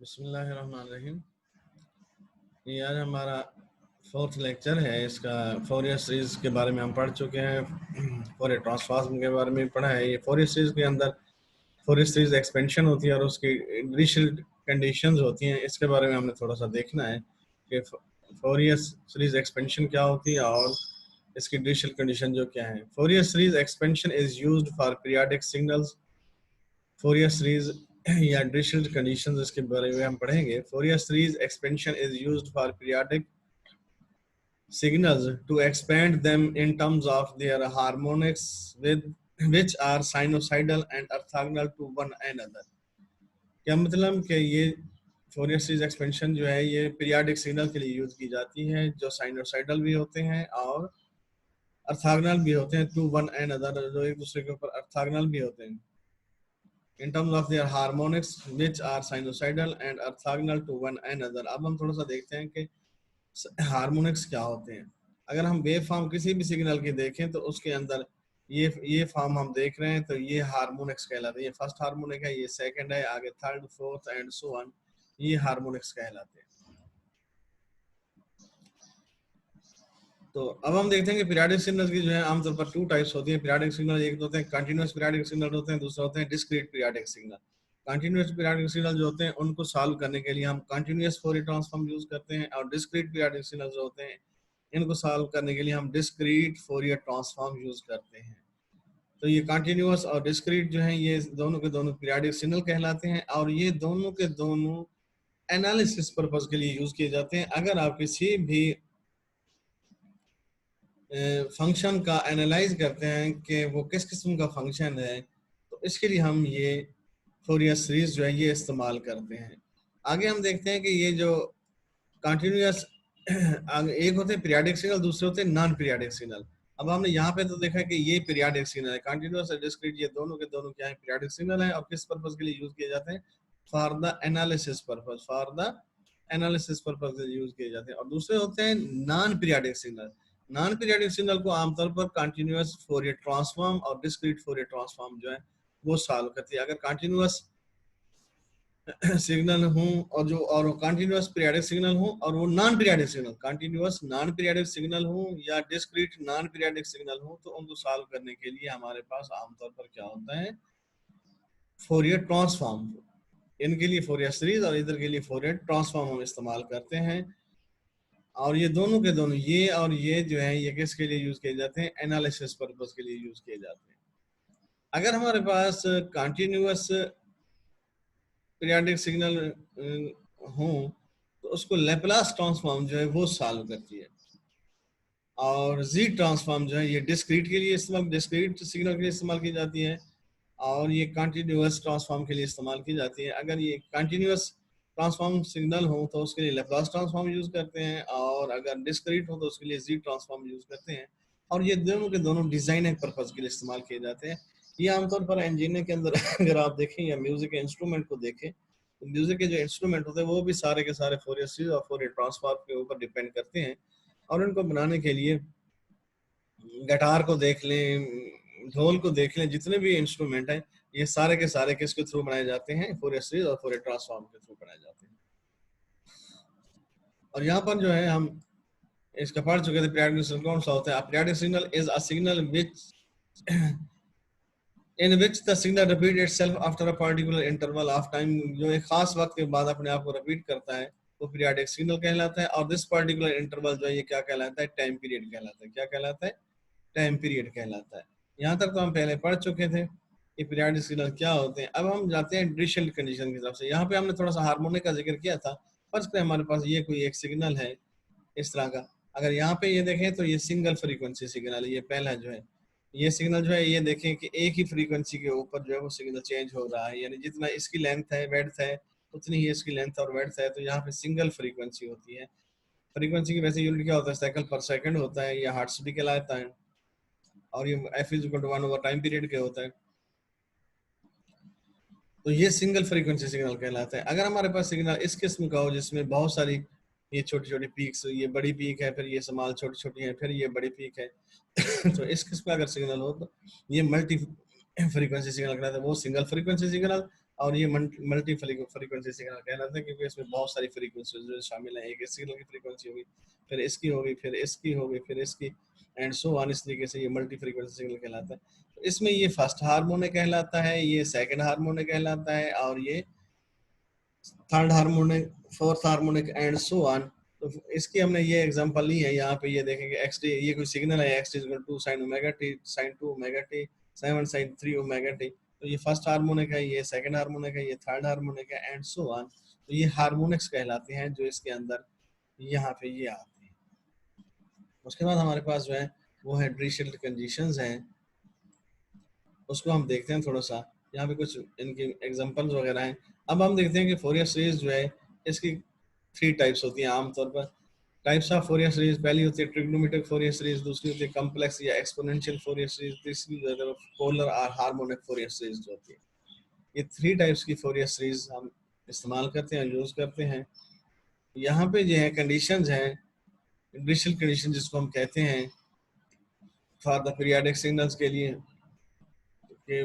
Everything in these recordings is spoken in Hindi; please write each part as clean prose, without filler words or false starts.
बिस्मिल्लाहिर्रहमानिर्रहीम। ये आज हमारा फोर्थ लेक्चर है। इसका फोरियर सीरीज के बारे में हम पढ़ चुके हैं। फोरियर ट्रांसफॉर्म के बारे में पढ़ा है। ये फोरियर सीरीज के अंदर फोरियर सीरीज एक्सपेंशन होती है और उसकी डिफरेंशियल कंडीशंस होती हैं। इसके बारे में हमने थोड़ा सा देखना है कि फोरियर सीरीज एक्सपेंशन क्या होती है और इसकी डिफरेंशियल कंडीशन जो क्या है। Fourier series expansion is used for periodic signals. Fourier series या डिफरेंशियल कंडीशंस इसके बारे में हम पढ़ेंगे। Fourier series expansion is used for periodic signals to expand them in terms of their harmonics with which are sinusoidal and orthogonal to one another। क्या मतलब कि ये फोरियर सीरीज एक्सपेंशन जो है ये पीरियोडिक सिग्नल के लिए यूज की जाती है जो साइनोसाइडल भी होते हैं और ऑर्थोगोनल भी होते हैं टू वन एंड अदर, जो एक दूसरे के ऊपर ऑर्थोगोनल भी होते हैं। in terms of their harmonics which are sinusoidal and orthogonal to one another। अब हम थोड़ा सा देखते हैं कि हार्मोनिक्स क्या होते हैं। अगर हम वेव फॉर्म किसी भी सिग्नल की देखें तो उसके अंदर ये फॉर्म हम देख रहे हैं तो ये हार्मोनिक्स कहलाते हैं। ये फर्स्ट हार्मोनिक है, ये सेकंड है, आगे third, fourth and so on, ये हार्मोनिक्स कहलाते हैं। तो अब हम देखते हैं कि पीरियोडिक सिग्नल की जो है आमतौर पर टू टाइप्स होती है। पीरियोडिक सिग्नल एक होते हैं कंटीन्यूअस पीरियोडिक सिग्नल होते हैं, दूसरा होते हैं discrete periodic signal. Continuous periodic signal जो होते हैं उनको सॉल्व करने के लिए हम कंटीन्यूअस फोरियर ट्रांसफॉर्म यूज करते हैं और डिस्क्रीट पीरियोडिक सिग्नल जो होते हैं इनको सॉल्व करने के लिए हम डिस्क्रीट फोरियर ट्रांसफॉर्म यूज करते हैं। तो ये कंटीन्यूअस और डिस्क्रीट जो है ये दोनों के दोनों पीरियोडिक सिग्नल कहलाते हैं और ये दोनों के दोनों एनालिसिस पर्पस के लिए यूज किए जाते हैं। अगर आप किसी भी फंक्शन का एनालाइज करते हैं कि वो किस किस्म का फंक्शन है तो इसके लिए हम ये फोरियर सीरीज जो है ये इस्तेमाल करते हैं। आगे हम देखते हैं कि ये जो कंटिन्यूअस एक होते हैं पीरियोडिक सिग्नल, दूसरे होते हैं नॉन पीरियोडिक सिग्नल। अब हमने यहाँ पे तो देखा कि ये पीरियोडिक सिग्नल है, कंटिन्यूअस और डिस्क्रीट ये दोनों के दोनों क्या है पीरियोडिक सिग्नल है और किस पर्पस के लिए यूज किए जाते हैं for the analysis purpose, for the analysis purpose के लिए यूज किए जाते हैं। और दूसरे होते हैं non periodic signal. Non periodic signal को आमतौर पर कंटिन्यूअस फोरियर ट्रांसफॉर्म और डिस्क्रीट फोरियर ट्रांसफॉर्म जो है वो सॉल्व करती है। अगर कंटिन्यूअस सिग्नल हूं और कंटिन्यूअस पीरियोडिक सिग्नल हूं और वो non periodic signal, continuous non periodic signal हूं या डिस्क्रीट नॉन पीरियोडिक सिग्नल हूं तो उनको सॉल्व करने के लिए हमारे पास आमतौर पर क्या होता है फोरियर ट्रांसफॉर्म। इनके लिए फोरियर सीरीज और इधर के लिए फोरियर ट्रांसफॉर्म हम इस्तेमाल करते हैं। और ये दोनों के दोनों ये और ये जो है ये किसके लिए यूज किए जाते हैं एनालिसिस पर्पस के लिए यूज किए जाते हैं। अगर हमारे पास कंटिन्यूअस पीरियोडिक सिग्नल हो तो उसको लेप्लास ट्रांसफॉर्म जो है वो सॉल्व करती है और जी ट्रांसफॉर्म जो है ये डिस्क्रीट के लिए इस्तेमाल, डिस्क्रीट सिग्नल के लिए इस्तेमाल की जाती है और ये कंटिन्यूअस ट्रांसफॉर्म के लिए इस्तेमाल की जाती है। अगर ये कंटिन्यूअस ट्रांसफॉर्म सिग्नल हो तो उसके लिए लेप्लास ट्रांसफॉर्म यूज करते हैं और अगर डिस्क्रीट हो तो उसके लिए जी ट्रांसफॉर्म यूज करते हैं। और ये दोनों के दोनों डिजाइनिंग पर्पज के लिए इस्तेमाल किए जाते हैं। ये आमतौर पर इंजीनियरिंग के अंदर अगर आप देखें या म्यूजिक के इंस्ट्रूमेंट को देखें तो म्यूजिक के जो इंस्ट्रूमेंट होते हैं वो भी सारे के सारे फोरियर सीरीज और फोरियर ट्रांसफॉर्म के ऊपर डिपेंड करते हैं। और उनको बनाने के लिए गिटार को देख लें, ढोल को देख लें, जितने भी इंस्ट्रूमेंट हैं ये सारे के सारे किसके थ्रू बनाए जाते हैं फोरियर सीरीज और फोरियर ट्रांसफॉर्म के थ्रू बनाए जाते हैं। और यहाँ पर जो है हम इसका पढ़ चुके थे पीरियोडिक सिग्नल कौन सा होता है। Periodic signal is a signal which in which the signal repeat itself after a particular interval of time। जो एक खास वक्त के बाद अपने आप को रिपीट करता है वो पीरियोडिक सिग्नल कहलाता है। और दिस पर्टिकुलर इंटरवल जो है ये क्या कहलाता है टाइम पीरियड कहलाता है। क्या कहलाता है टाइम पीरियड कहलाता है। यहाँ तक तो हम पहले पढ़ चुके थे कि पीरियोडिक सिग्नल क्या होते हैं। अब हम जाते हैं डिफरेंशियल कंडीशन की तरफ से। यहाँ पे हमने थोड़ा सा हार्मोनिक का जिक्र किया था। फर्ज पे हमारे पास ये कोई एक सिग्नल है इस तरह का। अगर यहाँ पे ये देखें तो ये सिंगल फ्रीक्वेंसी सिग्नल है, ये पहला जो है ये सिग्नल जो है ये देखें कि एक ही फ्रीक्वेंसी के ऊपर जो है वो सिग्नल चेंज हो रहा है, यानी जितना इसकी लेंथ है वेड्थ है उतनी ही इसकी लेंथ और वेड्थ है। तो यहाँ पे सिंगल फ्रीक्वेंसी होती है। फ्रीक्वेंसी की वैसे यूनिट क्या होता है साइकिल पर सेकंड होता है या हर्ट्ज भी कहलाता है और ये f = 1 ओवर टाइम पीरियड के होता है। तो ये सिंगल फ्रीक्वेंसी सिग्नल कहलाता है। अगर हमारे पास सिग्नल इस किस्म का हो जिसमें बहुत सारी ये छोटी छोटी पीक्स, ये बड़ी पीक है, फिर ये स्मॉल छोटी छोटी है, फिर ये बड़ी पीक है तो इस किस्म का अगर सिग्नल हो तो ये मल्टी फ्रीक्वेंसी सिग्नल कहलाता है। वो सिंगल फ्रीक्वेंसी सिग्नल और ये मल्टी फ्रीक्वेंसी सिग्नल कहलाता है, क्योंकि इसमें बहुत सारी फ्रीक्वेंसी जो शामिल है। एक इस सिग्नल की फ्रीक्वेंसी होगी, फिर इसकी होगी, फिर इसकी होगी, फिर इसकी, एंड सो ऑन। इस तरीके से ये मल्टी फ्रीक्वेंसी सिग्नल कहलाता है। तो इसमें ये फर्स्ट हार्मोनिक कहलाता है, ये सेकंड हार्मोनिक कहलाता है, और ये third harmonic, fourth harmonic, and so on. तो इसकी हमने ये एग्जांपल ली है। यहाँ पे ये देखेंगे एक्स टी, ये कोई सिग्नल है, x t equal to sine omega t, sine 2 omega t, 7 sine 3 omega t. तो ये फर्स्ट हार्मोनिक है, ये सेकंड हार्मोनिक है, ये थर्ड हार्मोनिक है, एंड सो ऑन। तो ये हार्मोनिक्स कहलाते हैं जो इसके अंदर यहाँ पे ये आते हैं। उसके बाद हमारे पास जो है वो है ड्रिशेल्ड कंडीशंस हैं, उसको हम देखते हैं थोड़ा सा। यहाँ पे कुछ इनकी एग्जांपल्स वगैरह हैं। अब हम देखते हैं कि फोरियर सीरीज जो है इसकी 3 टाइप्स होती हैं आमतौर पर। टाइप्स ऑफ फोरियर सीरीज, पहली होती है ट्रिग्नोमेट्रिक फोरियर सीरीज, दूसरी होती है कॉम्प्लेक्स या एक्सपोनेंशियल फोरियर सीरीज, तीसरी जो है पोलर और हार्मोनिक फोरियर सीरीज जो होती है। ये 3 टाइप्स की फोरियर सीरीज हम इस्तेमाल करते हैं, यूज करते हैं। यहाँ पे जो है कंडीशंस हैं, डिफरेंशियल कंडीशन जिसको हम कहते हैं फॉर द पीरियोडिक सिग्नल्स के लिए, कि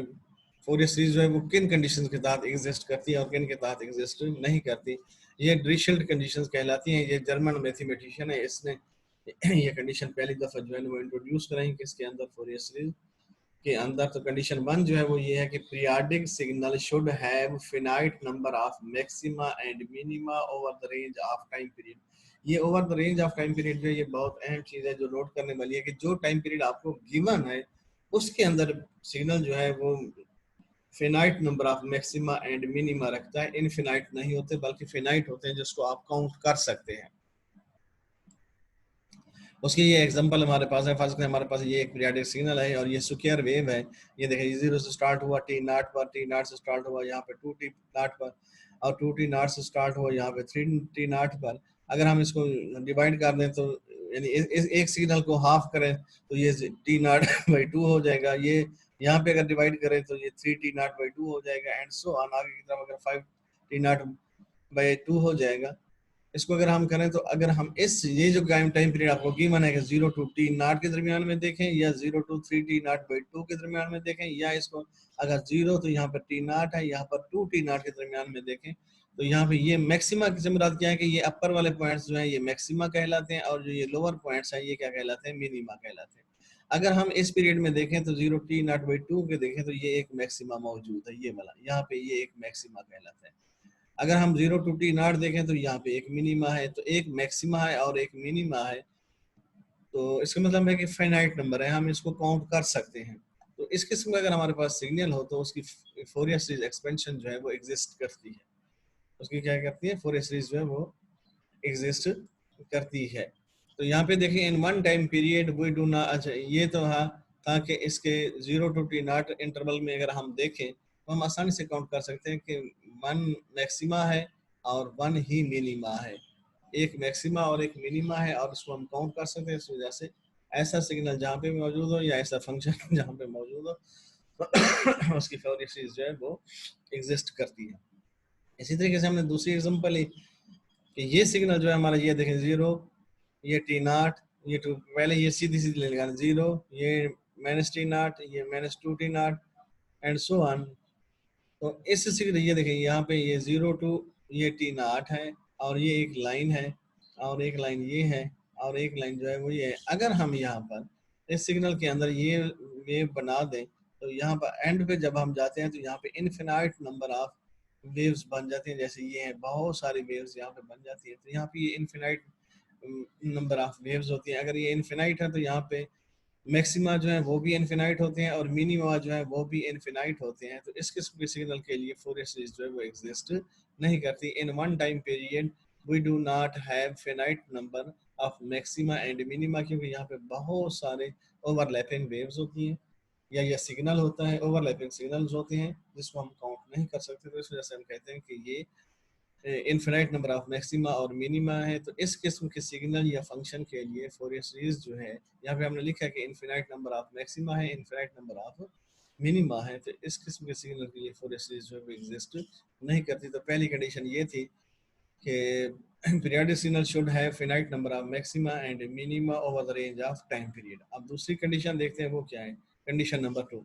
फोरियर सीरीज जो है वो किन कंडीशंस के तहत एग्जिस्ट करती है और किन के तहत एग्जिस्ट नहीं करती। ये ड्रिशेल्ड कंडीशंस कहलाती हैं। ये जर्मन मैथमेटिशियन है, इसने ये कंडीशन पहली दफा जो है वो इंट्रोड्यूस कराई किसके अंदर, फोरियर सीरीज के अंदर। तो कंडीशन 1 जो है वो ये है कि periodic signal should have finite number of maxima and minima over the range of time period. ये over the range of time period जो है ये बहुत अहम चीज है जो नोट करने वाली है, कि जो टाइम पीरियड आपको गिवन है उसके अंदर सिग्नल जो है वो finite number of maxima and minima रखता है। इनफिनाइट नहीं होते बल्कि फिनाइट होते हैं, जिसको आप काउंट कर सकते हैं। उसकी ये एग्जांपल हमारे पास है। फर्स्ट हमारे पास ये एक पीरियोडिक सिग्नल है और ये स्क्वायर वेव है। ये देखिए 0 से स्टार्ट हुआ टी नॉट पर, टी नॉट से स्टार्ट हुआ यहाँ पे 2 टी नॉट पर, और 2 टी नॉट से स्टार्ट हुआ यहाँ पे 3 टी नॉट पर। अगर हम इसको डिवाइड कर दें तो यानी एक सिग्नल को हाफ करें तो ये टी नॉट बाई 2 हो जाएगा। ये यहाँ पे अगर डिवाइड करें तो ये 3 टी नॉट बाई 2 हो जाएगा, एंड सो ऑन। आगे की तरफ अगर 5 टी नॉट बाई 2 हो जाएगा। इसको अगर हम करें तो अगर हम इस ये जो टाइम पीरियड आपको गिवन है कि 0 टू टी नॉट के दरमियान में देखें, या 0 टू 3 टी नॉट बाई 2 के दरमियान में देखें, या इसको अगर 0 तो यहाँ पर टी नॉट है, यहाँ पर 2 टी नॉट के दरमियान में देखें, तो यहाँ पे ये मैक्सिमा की मुराद क्या है कि ये अपर वाले पॉइंट्स जो हैं ये मैक्सिमा कहलाते हैं, और जो ये लोअर पॉइंट्स हैं ये क्या कहलाते हैं, मिनिमा कहलाते हैं। अगर हम इस पीरियड में देखें तो 0 टी नॉट बाई 2 के देखें तो ये एक मैक्सिमा मौजूद है, ये वाला यहाँ पे ये एक मैक्सिमा कहलाता है। अगर हम 0 टू टी नॉट देखें तो यहाँ पे एक मिनिमा है, तो एक मैक्सिमा है और एक मिनिमा है। तो इसका मतलब है कि फाइनाइट नंबर है, हम इसको काउंट कर सकते हैं। तो इस किस्म का अगर हमारे पास सिग्नल हो तो उसकी फोरियर सीरीज एक्सपेंशन जो है वो एग्जिस्ट करती है। उसकी क्या करती है, फोरियर सीरीज जो है वो एग्जिस्ट करती है। तो यहाँ पे देखिए in one time period we do ना, अच्छा ये तो हाँ ताकि इसके 0 टू टी नॉट इंटरवल में अगर हम देखें तो हम आसानी से काउंट कर सकते हैं कि 1 मैक्सिमा है और 1 ही मिनिमा है। एक मैक्सिमा और एक मिनिमा है और उसको हम काउंट कर सकते हैं। इस वजह से ऐसा सिग्नल जहाँ पे मौजूद हो या ऐसा फंक्शन जहाँ पे मौजूद हो तो उसकी फोरियर सीरीज जो है वो एग्जिस्ट करती है। इसी तरीके से हमने दूसरी एग्जांपल ली कि ये सिग्नल जो है हमारा, ये देखें 0, ये टी नॉट, ये टू, पहले ये सीधी सीधी ले लेगा 0, ये माइनस टी नॉट, ये minus 2 T not, and so on. तो इस सिग्नल ये देखें यहाँ पे ये 0 टू ये टी नॉट है, और ये एक लाइन है, और एक लाइन ये है, और एक लाइन जो है वो ये है। अगर हम यहाँ पर इस सिग्नल के अंदर ये बना दें तो यहाँ पर एंड पे जब हम जाते हैं तो यहाँ पे इनफिनाइट नंबर ऑफ वेव्स बन जाती हैं। जैसे ये है, बहुत सारी वेव्स यहाँ पे बन जाती है। तो यहाँ पे ये इनफिनाइट नंबर ऑफ वेव्स होती हैं। अगर ये इनफिनाइट है तो यहाँ पे मैक्सिमा जो है वो भी इनफिनाइट होते हैं और मिनिमा जो है वो भी इनफिनाइट होते हैं। तो इस किस्म के सिग्नल के लिए फोरियर सीरीज जो है वो एग्जिस्ट नहीं करती। In one time period we do not have finite number of maxima and minima, क्योंकि यहाँ पे बहुत सारे ओवरलैपिंग वेव्स होती हैं या ये सिग्नल होता है, ओवरलैपिंग सिग्नल्स होते हैं जिसको हम काउंट नहीं कर सकते। तो इस वजह से हम कहते हैं कि ये इनफिनाइट नंबर ऑफ मैक्सिमा और मिनिमा है। तो इस किस्म के सिग्नल या फंक्शन के लिए फोरियर सीरीज जो है, यहाँ पे हमने लिखा है कि इनफिनाइट नंबर ऑफ मैक्सिमा है, इनफिनाइट नंबर ऑफ मिनिमा है। तो इस किस्म के सिग्नल के लिए फोरियर सीरीज जो है वो एग्जिस्ट नहीं करती। तो पहली कंडीशन ये थी कि periodic signal should have finite number of maxima and minima over the range of time period. अब दूसरी कंडीशन देखते हैं वो क्या है, condition number 2।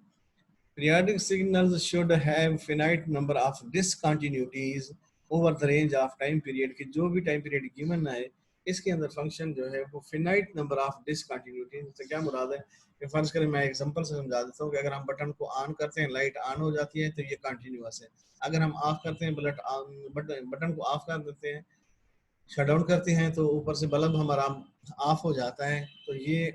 Periodic signals should have finite number of discontinuities over the range of time period कि जो भी टाइम पीरियड गिवन है इसके अंदर फंक्शन जो है वो फिनाइट नंबर ऑफ डिसकंटिन्यूटी से क्या मुराद है कि फर्ज करें मैं एग्जांपल से समझा देता हूँ कि अगर हम बटन को ऑन करते हैं लाइट ऑन हो जाती है तो ये कंटिन्यूअस है, अगर हम ऑफ करते हैं बटन को ऑफ कर देते हैं शट डाउन करते हैं तो ऊपर से बल्ब हमारा ऑफ हो जाता है तो ये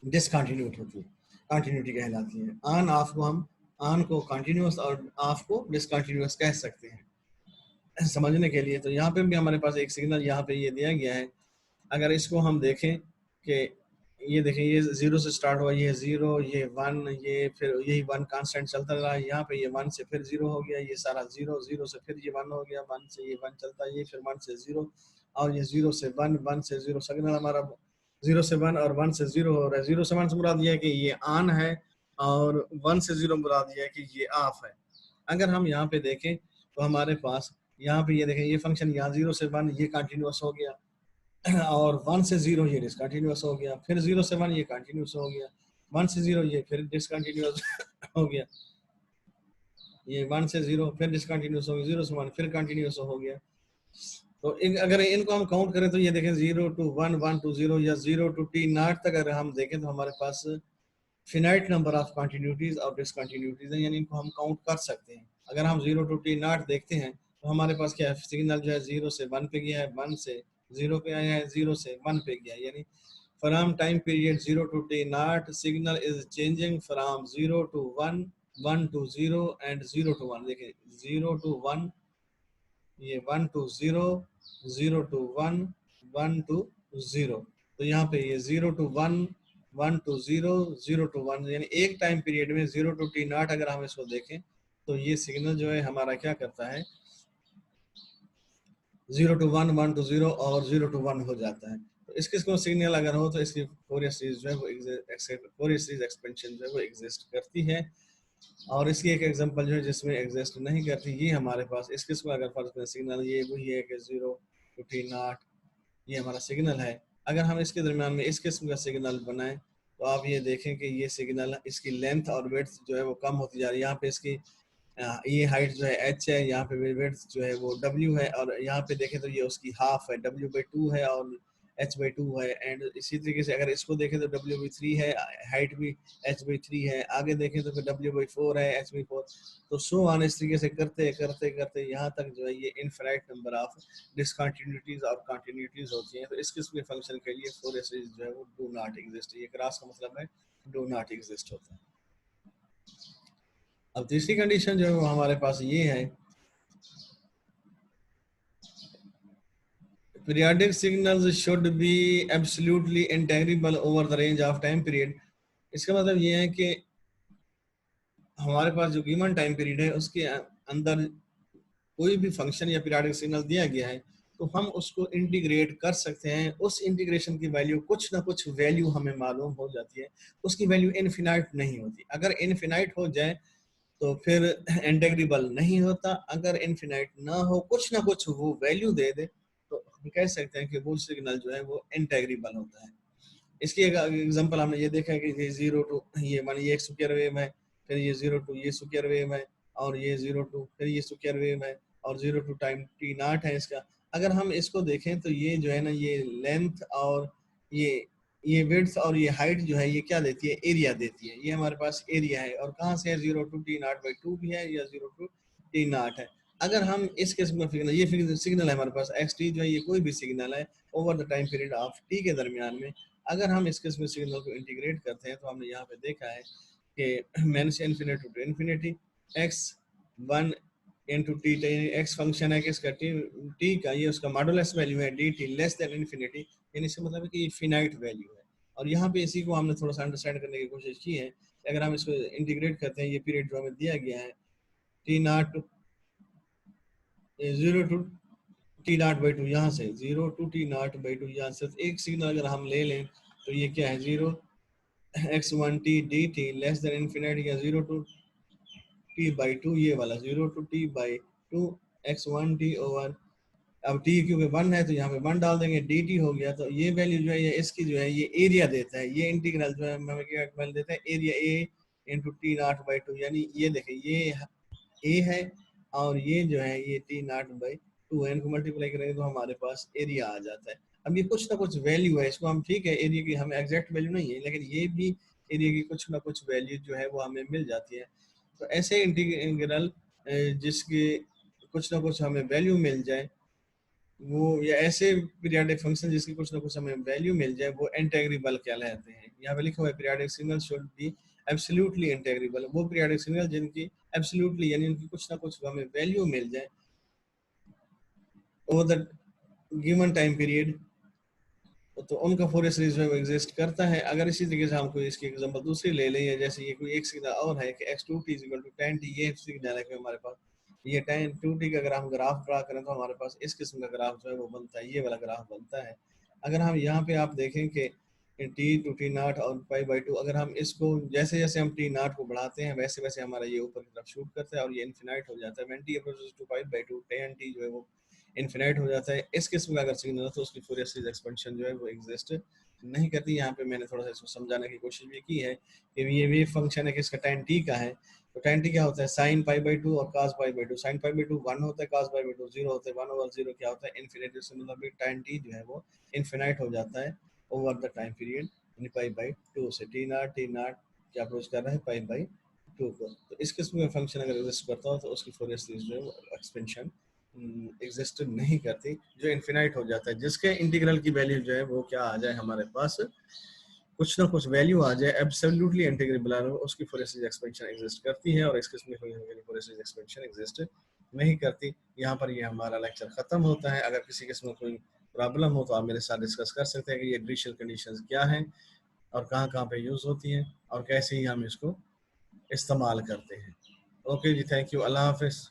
डिसकंटिन्यूट होती है, कंटिन्यूटी कहलाती है। ऑन ऑफ को हम ऑन को कंटिन्यूअस और ऑफ को डिसकंटिन्यूअस कह सकते हैं समझने के लिए। तो यहाँ पे भी हमारे पास एक सिग्नल यहाँ पे ये दिया गया है, अगर इसको हम देखें कि ये देखें ये जीरो से स्टार्ट हुआ, ये जीरो, ये वन, ये फिर यही वन कांस्टेंट चलता रहा, यहाँ पे ये वन से फिर जीरो हो गया, ये सारा जीरो, जीरो से फिर ये वन हो गया, वन से ये वन चलता है, ये फिर वन से जीरो और ये जीरो से वन, वन से जीरो, सिग्नल हमारा जीरो से वन और वन से जीरो हो रहा है। जीरो से वन से मुराद ये है कि ये ऑन है और वन से जीरो मुराद ये है कि ये ऑफ है। अगर हम यहाँ पे देखें तो हमारे पास यहाँ पे ये देखें ये फंक्शन यहाँ जीरो से वन ये कंटिन्यूअस हो गया और वन से जीरो ये डिसकंटिन्यूअस हो गया, फिर जीरो से वन ये कंटिन्यूअस हो गया, वन से जीरो ये फिर डिसकंटिन्यूअस हो गया, ये वन से जीरो फिर डिसकंटिन्यूअस हो गया, जीरो से वन फिर कंटिन्यूअस हो गया। तो अगर इनको हम काउंट करें तो ये देखें zero to one, one to zero या जीरो टू टी नॉट तक अगर हम देखें तो हमारे पास फिनाइट नंबर ऑफ कंटिन्यूटीज और डिसकंटिन्यूटीज हैं, यानी इनको हम काउंट कर सकते हैं। अगर हम जीरो टू टी नॉट देखते हैं तो हमारे पास क्या है, सिग्नल जो है जीरो से वन पे गया है, वन से जीरो पे आया है, जीरो से वन पे गया है, यानी from time period zero to t naught signal is changing from zero to one, one to zero and zero to one. देखिए जीरो टू वन, ये one to zero, zero to one, one to zero, तो यहाँ पे ये zero to one, one to zero, zero to one, यानी एक टाइम पीरियड में जीरो टू टी नॉट अगर हम इसको देखें तो ये सिग्नल जो है हमारा क्या करता है, zero to one, one to zero और जीरो टू वन हो जाता है। तो इस किस्म का सिग्नल अगर हो तो इसकी फोरियर सीरीज जो है वो फोरियर सीरीज एक्सपेंशन जो है वो एग्जिस्ट करती है। और इसकी एक एग्जांपल जो है जिसमें एग्जिस्ट नहीं करती, ये हमारे पास इस किस्म का अगर फर्ज करें सिग्नल ये वही है कि जीरो टू टी नॉट ये हमारा सिग्नल है। अगर हम इसके दरमियान में इस किस्म का सिग्नल बनाएं तो आप ये देखें कि ये सिग्नल इसकी लेंथ और विड्थ जो है वो कम होती जा रही है। यहाँ पे इसकी ये हाइट जो है h है, यहाँ पे विड्थ जो है वो w है और यहाँ पे देखें तो ये उसकी हाफ है, w/2 है और h/2 है। एंड इसी तरीके से अगर इसको देखें तो w/3 है, हाइट भी h/3 है, आगे देखें तो फिर w/4 है, h/4, तो सो ऑन इस तरीके से करते करते करते यहाँ तक जो है ये इनफिनाइट नंबर ऑफ डिसकंटिन्यूटीज और कंटिन्यूटीज होती हैं। तो इस किस्म के फंक्शन के लिए फोरियर सीरीज जो है वो डू नॉट एग्जिस्ट, ये क्रॉस का मतलब है डू नॉट एग्जिस्ट होता है। अब तीसरी कंडीशन जो है वो हमारे पास ये है, periodic signals should be absolutely integrable over the range of time period. इसका मतलब ये है कि हमारे पास जो गिवन टाइम पीरियड है उसके अंदर कोई भी फंक्शन या पीरियोडिक सिग्नल दिया गया है तो हम उसको इंटीग्रेट कर सकते हैं। उस इंटीग्रेशन की वैल्यू कुछ ना कुछ वैल्यू हमें मालूम हो जाती है, उसकी वैल्यू इनफिनाइट नहीं होती। अगर इनफिनाइट हो जाए तो फिर इंटेग्रेबल नहीं होता, अगर इनफिनाइट ना हो कुछ ना कुछ वो वैल्यू दे दे तो हम कह सकते हैं कि वो सिग्नल जो है वो इंटेग्रेबल होता है। इसकी एक एग्जांपल हमने ये देखा है कि ये जीरो टू ये वन ये एक स्क्वायर वेव है, फिर ये जीरो टू ये स्क्वायर वेव है और ये जीरो टू फिर ये स्क्वायर वेव है और zero to time t naught है इसका। अगर हम इसको देखें तो ये जो है ना ये लेंथ और ये विड्थ और ये हाइट जो है ये क्या देती है, एरिया देती है। ये हमारे पास एरिया है और कहाँ से है, zero to t naught by two भी है या जीरो टू टी नॉट है। अगर हम इस किस्म का सिग्नल ये सिग्नल है हमारे पास एक्स टी जो है ये कोई भी सिग्नल है over the time period of T के दरमियान में, अगर हम इस किस्म सिग्नल को इंटीग्रेट करते हैं तो हमने यहाँ पे देखा है कि मैंने से infinity to infinity x one into t, x function है कि इसका टी का ये उसका मॉडुलस वैल्यू है d T less than infinity, यानी इसका मतलब है कि ये फिनाइट वैल्यू है। और यहाँ पे इसी को हमने थोड़ा सा अंडरस्टैंड करने की कोशिश की है। अगर हम इसको इंटीग्रेट करते हैं ये पीरियड जो हमें दिया गया है t naught zero to t naught by two, यहाँ से zero to t naught by two, यहाँ से एक सिग्नल अगर हम ले लें तो ये क्या है zero X one T D T less than infinity या zero to T by two, ये वाला zero to T by two X one T over, अब टी क्योंकि वन है तो यहाँ पे वन डाल देंगे डी टी हो गया। तो ये वैल्यू जो है ये इसकी जो है ये एरिया देता है, ये इंटीग्रल जो है हमें क्या वैल्यू देता है, area A into T naught by to, यानी ये देखें ये ए है और ये जो है ये टी नॉट बाई टू है, इनको मल्टीप्लाई करेंगे तो हमारे पास एरिया आ जाता है। अब ये कुछ ना कुछ वैल्यू है, इसको हम ठीक है एरिया की हमें एग्जैक्ट वैल्यू नहीं है, लेकिन ये भी एरिया की कुछ ना कुछ वैल्यू जो है वो हमें मिल जाती है। तो ऐसे इंटीग्रल जिसकी कुछ ना कुछ हमें वैल्यू मिल जाए वो, या ऐसे पीरियाडिक फंक्शन जिसकी कुछ ना कुछ हमें वैल्यू मिल जाए वो इंटेग्रेबल कहलाते हैं। यहाँ पे लिखा हुआ है periodic signal should be absolutely integrable, वो पीरियाडिक सिग्नल जिनकी एब्सोल्युटली यानी उनकी कुछ ना कुछ हमें वैल्यू मिल जाए over the given time period, तो उनका फोरियर सीरीज में एग्जिस्ट करता है। अगर इसी तरीके से हम कोई इसकी एग्जांपल दूसरी ले लें, जैसे ये कोई एक सिग्नल और है कि x2t = 10t, ये सिग्नल है कि हमारे पास ये 10 2t का अगर हम ग्राफ ड्रा करें तो हमारे पास इस किस्म का ग्राफ जो है वो बनता है, ये वाला ग्राफ बनता है। अगर हम यहाँ पे आप देखें कि टी टू टी नॉट और पाई बाई टू, अगर हम इसको जैसे जैसे हम टी नॉट को बढ़ाते हैं वैसे वैसे हमारा ये ऊपर की तरफ शूट करता है और ये इन्फिनाइट हो जाता है। When t approaches to pi by two, tan t जो है वो इन्फिनाइट हो जाता है। इस किस्म का अगर सिग्नल हो तो उसकी फोरियर सीरीज एक्सपेंशन जो है वो एग्जिस्ट नहीं करती। यहाँ पे मैंने थोड़ा सा इसको समझाने की कोशिश भी की है कि ये वेव फंक्शन है कि इसका tan t का है, तो tan t क्या होता है sin पाई बाई टू और cos pi by to. sin pi by to 1 होता है, cos पाई बाई टू 0 होता है। 1/0 क्या होता है, इन्फिनिटी, से मतलब tan t जो है वो इन्फिनाइट हो जाता है ओवर द टाइम पीरियड यानी पाई बाई टू से। टी नॉट क्या अप्रोच कर रहा है पाई बाई टू को। तो इस किस्म का फंक्शन अगर एग्जिस्ट करता हो तो उसकी फोरियर सीरीज जो है वो एक्सपेंशन एग्जिस्ट नहीं करती, जो इन्फिनाइट हो जाता है, जिसके इंटीग्रल की वैल्यू जो है वो क्या आ जाए हमारे पास कुछ ना कुछ वैल्यू आ जाए एब्सोल्युटली इंटीग्रेबल, उसकी फोरियर सीरीज एक्सपेंशन एग्जिस्ट करती है और इस किस्म की फोरियर सीरीज एक्सपेंशन एग्जिस्ट नहीं करती। यहाँ पर ये हमारा लेक्चर खत्म होता है। अगर किसी किस्म में कोई प्रॉब्लम हो तो आप मेरे साथ डिस्कस कर सकते हैं कि ये डिफरेंशियल कंडीशंस क्या हैं और कहाँ कहाँ पे यूज होती हैं और कैसे ही हम इसको इस्तेमाल करते हैं। ओके जी, थैंक यू, अल्लाह हाफिज़।